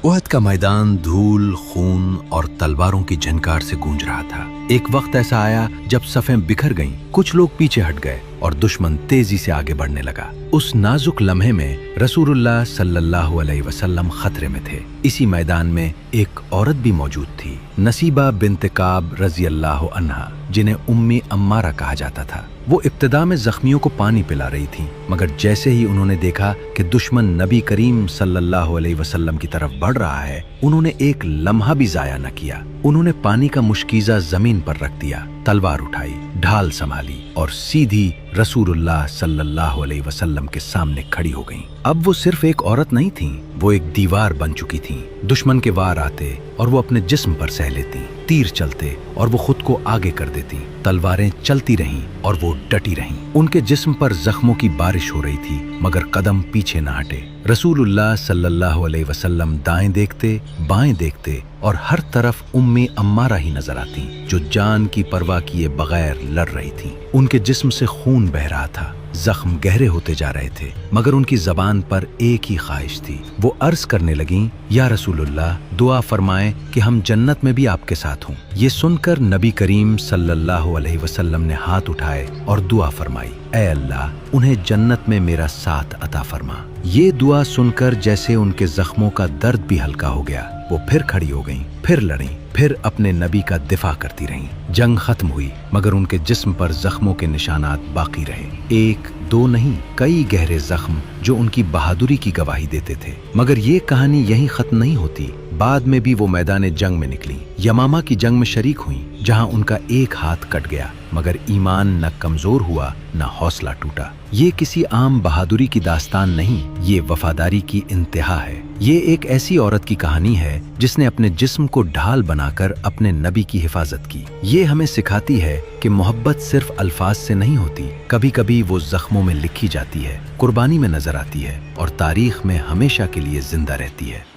احد کا میدان دھول، خون اور تلواروں کی جھنکار سے گونج رہا تھا۔ ایک وقت ایسا آیا جب صفیں بکھر گئیں، کچھ لوگ پیچھے ہٹ گئے اور دشمن تیزی سے آگے بڑھنے لگا۔ اس نازک لمحے میں رسول اللہ صلی اللہ علیہ وسلم خطرے میں تھے۔ اسی میدان میں ایک عورت بھی موجود تھی، نصیبہ بنت کعب رضی اللہ عنہا، جنہیں امی عمارہ کہا جاتا تھا۔ وہ ابتدا میں زخمیوں کو پانی پلا رہی تھیں، مگر جیسے ہی انہوں نے دیکھا کہ دشمن نبی کریم صلی اللہ علیہ وسلم کی طرف بڑھ رہا ہے، انہوں نے ایک لمحہ بھی ضائع نہ کیا۔ انہوں نے پانی کا مشکیزہ زمین پر رکھ دیا، تلوار اٹھائی، ڈھال سنبھالی اور سیدھی رسول اللہ صلی اللہ علیہ وسلم کے سامنے کھڑی ہو گئیں۔ اب وہ صرف ایک عورت نہیں تھیں، وہ ایک دیوار بن چکی تھیں۔ دشمن کے وار آتے اور وہ اپنے جسم پر سہ لیتی، تیر چلتے اور وہ خود کو آگے کر دیتی، تلواریں چلتی رہیں اور وہ ڈٹی رہیں۔ ان کے جسم پر زخموں کی بارش ہو رہی تھی، مگر قدم پیچھے نہ ہٹے۔ رسول اللہ صلی اللہ علیہ وسلم دائیں دیکھتے، بائیں دیکھتے اور ہر طرف امی عمارہ ہی نظر آتی، جو جان کی پرواہ کیے بغیر لڑ رہی تھی۔ ان کے جسم سے خون بہ رہا تھا، زخم گہرے ہوتے جا رہے تھے، مگر ان کی زبان پر ایک ہی خواہش تھی۔ وہ عرض کرنے لگیں، یا رسول اللہ، دعا فرمائیں کہ ہم جنت میں بھی آپ کے ساتھ ہوں۔ یہ سن کر نبی کریم صلی اللہ علیہ وسلم نے ہاتھ اٹھائے اور دعا فرمائی، اے اللہ، انہیں جنت میں میرا ساتھ عطا فرما۔ یہ دعا سن کر جیسے ان کے زخموں کا درد بھی ہلکا ہو گیا، وہ پھر کھڑی ہو گئیں، پھر لڑیں، پھر اپنے نبی کا دفاع کرتی رہیں۔ جنگ ختم ہوئی، مگر ان کے جسم پر زخموں کے نشانات باقی رہے، ایک دو نہیں، کئی گہرے زخم جو ان کی بہادری کی گواہی دیتے تھے۔ مگر یہ کہانی یہیں ختم نہیں ہوتی، بعد میں بھی وہ میدان جنگ میں نکلی، یمامہ کی جنگ میں شریک ہوئیں، جہاں ان کا ایک ہاتھ کٹ گیا، مگر ایمان نہ کمزور ہوا نہ حوصلہ ٹوٹا۔ یہ کسی عام بہادری کی داستان نہیں، یہ وفاداری کی انتہا ہے۔ یہ ایک ایسی عورت کی کہانی ہے جس نے اپنے جسم کو ڈھال بنا کر اپنے نبی کی حفاظت کی۔ یہ ہمیں سکھاتی ہے کہ محبت صرف الفاظ سے نہیں ہوتی، کبھی کبھی وہ زخموں میں لکھی جاتی ہے، قربانی میں نظر آتی ہے اور تاریخ میں ہمیشہ کے لیے زندہ رہتی ہے۔